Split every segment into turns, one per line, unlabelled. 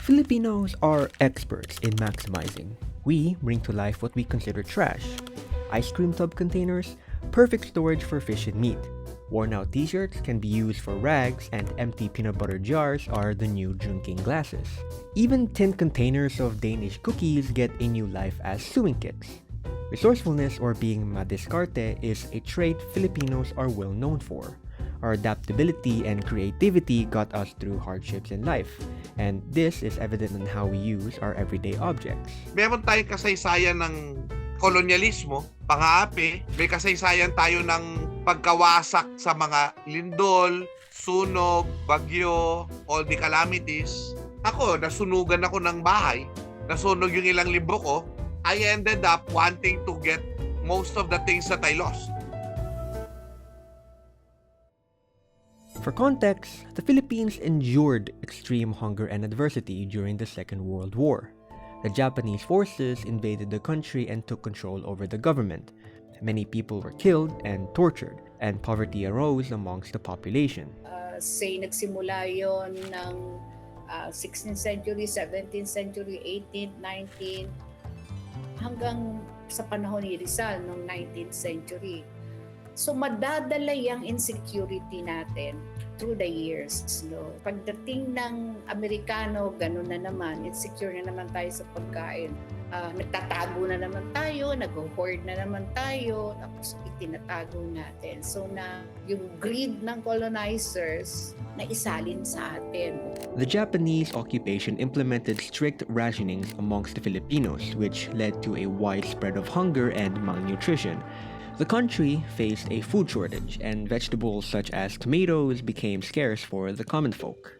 Filipinos are experts in maximizing. We bring to life what we consider trash. Ice cream tub containers, perfect storage for fish and meat. Worn-out t-shirts can be used for rags, and empty peanut butter jars are the new drinking glasses. Even tin containers of Danish cookies get a new life as sewing kits. Resourcefulness, or being madiskarte, is a trait Filipinos are well known for. Our adaptability and creativity got us through hardships in life, and this is evident in how we use our everyday objects.
Meron tayong kasaysayan ng kolonyalismo, pang-aapi, may kasaysayan tayo ng pagkawasak sa mga lindol, sunog, bagyo, all the calamities. Ako, nasunugan ako ng bahay, nasunog yung ilang libro ko, I ended up wanting to get most of the things that I lost.
For context, the Philippines endured extreme hunger and adversity during the Second World War. The Japanese forces invaded the country and took control over the government. Many people were killed and tortured, and poverty arose amongst the population.
Say nagsimula yon ng 16th century, 17th century, 18th, 19th, hanggang sa panahon ni Rizal noong 19th century. So madadala yung insecurity natin through the years. No? Pagdating ng Amerikano, ganun na naman, insecure na naman tayo sa pagkain. Nagtatago na naman tayo, nag-hoard na naman tayo, tapos itinatago natin. So na yung greed ng colonizers na isalin sa atin.
The Japanese occupation implemented strict rationings amongst the Filipinos, which led to a widespread of hunger and malnutrition. The country faced a food shortage, and vegetables such as tomatoes became scarce for the common folk.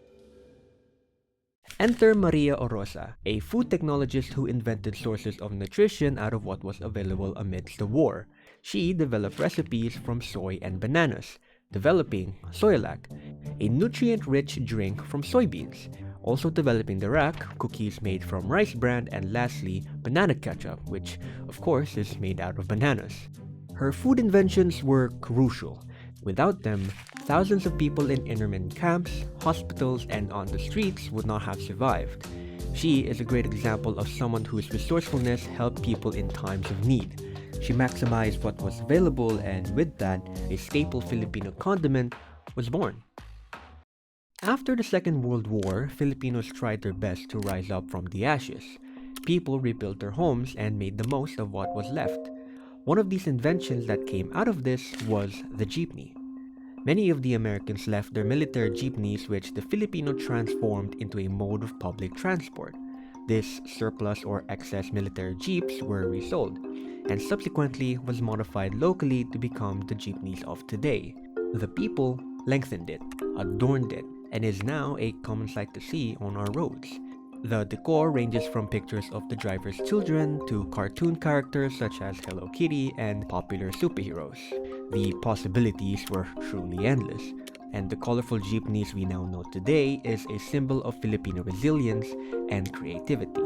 Enter Maria Orosa, a food technologist who invented sources of nutrition out of what was available amidst the war. She developed recipes from soy and bananas, developing Soylac, a nutrient-rich drink from soybeans, also developing the rack, cookies made from rice bran, and lastly, banana ketchup, which of course is made out of bananas. Her food inventions were crucial. Without them, thousands of people in internment camps, hospitals, and on the streets would not have survived. She is a great example of someone whose resourcefulness helped people in times of need. She maximized what was available, and with that, a staple Filipino condiment was born. After the Second World War, Filipinos tried their best to rise up from the ashes. People rebuilt their homes and made the most of what was left. One of these inventions that came out of this was the jeepney. Many of the Americans left their military jeepneys, which the Filipino transformed into a mode of public transport. This surplus or excess military jeeps were resold, and subsequently was modified locally to become the jeepneys of today. The people lengthened it, adorned it, and is now a common sight to see on our roads. The decor ranges from pictures of the driver's children to cartoon characters such as Hello Kitty and popular superheroes. The possibilities were truly endless, and the colorful jeepneys we now know today is a symbol of Filipino resilience and creativity.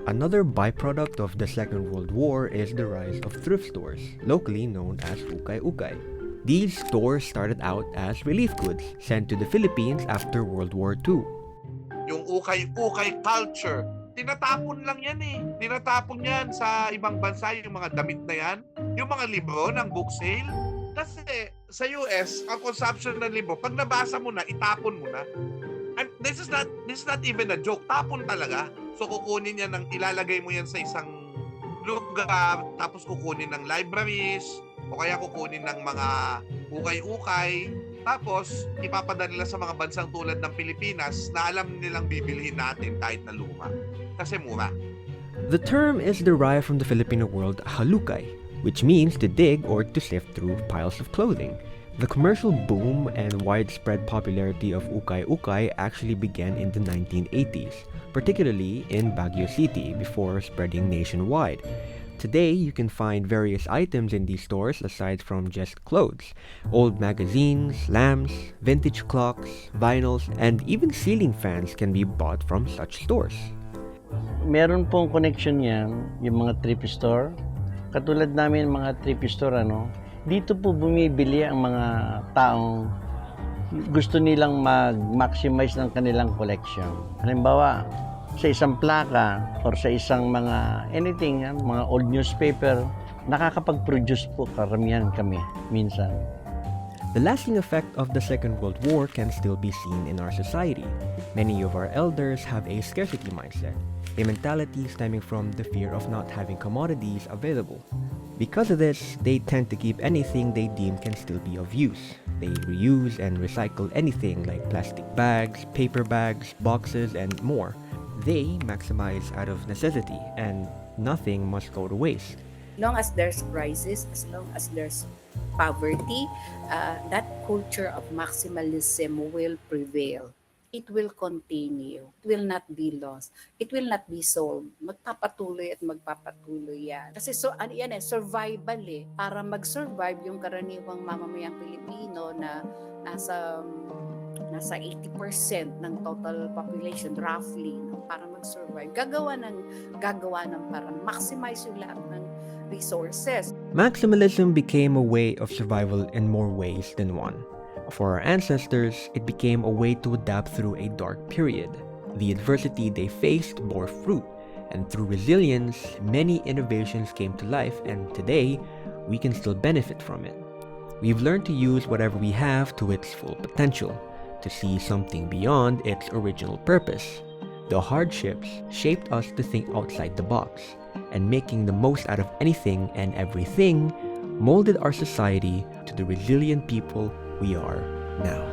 Another byproduct of the Second World War is the rise of thrift stores, locally known as ukay-ukay. These stores started out as relief goods sent to the Philippines after World War II.
Yung ukay-ukay culture, tinatapon lang yan eh. Tinatapon yan sa ibang bansa, yung mga damit na yan, yung mga libro ng book sale. Kasi sa US, ang consumption ng libro, pag nabasa mo na, itapon mo na. And this is not even a joke, tapon talaga. So kukunin yan, ilalagay mo yan sa isang lugar, tapos kukunin ng libraries, o kaya kukunin ng mga ukay-ukay, tapos ipapadala nila sa mga bansang tulad ng Pilipinas na alam nilang bibilhin natin kahit na luma. Kasi mura.
The term is derived from the Filipino word halukay, which means to dig or to sift through piles of clothing. The commercial boom and widespread popularity of ukay-ukay actually began in the 1980s, particularly in Baguio City before spreading nationwide. Today, you can find various items in these stores aside from just clothes. Old magazines, lamps, vintage clocks, vinyls, and even ceiling fans can be bought from such stores.
Meron pong connection yan, yung mga thrift store. Katulad namin mga thrift store, dito po bumibili ang mga taong gusto nilang mag-maximize ng kanilang collection. Halimbawa, sa isang plaka or sa isang mga anything, mga old newspaper, nakakapag-produce po karamihan kami minsan.
The lasting effect of the Second World War can still be seen in our society. Many of our elders have a scarcity mindset, a mentality stemming from the fear of not having commodities available. Because of this, they tend to keep anything they deem can still be of use. They reuse and recycle anything like plastic bags, paper bags, boxes, and more. They maximize out of necessity, and nothing must go to waste.
Long as there's crisis, as long as there's poverty, that culture of maximalism will prevail. It will continue. It will not be lost. It will not be solved. Magpapatuloy at magpapatuloy yan. Kasi yan survival eh. Para mag-survive yung karaniwang mamamayang Pilipino na nasa 80% ng total population roughly, no, para mag-survive. Gagawa ng parang maximize yung lahat ng resources.
Maximalism became a way of survival in more ways than one. For our ancestors, it became a way to adapt through a dark period. The adversity they faced bore fruit, and through resilience, many innovations came to life, and today, we can still benefit from it. We've learned to use whatever we have to its full potential, to see something beyond its original purpose. The hardships shaped us to think outside the box, and making the most out of anything and everything molded our society to the resilient people we are now.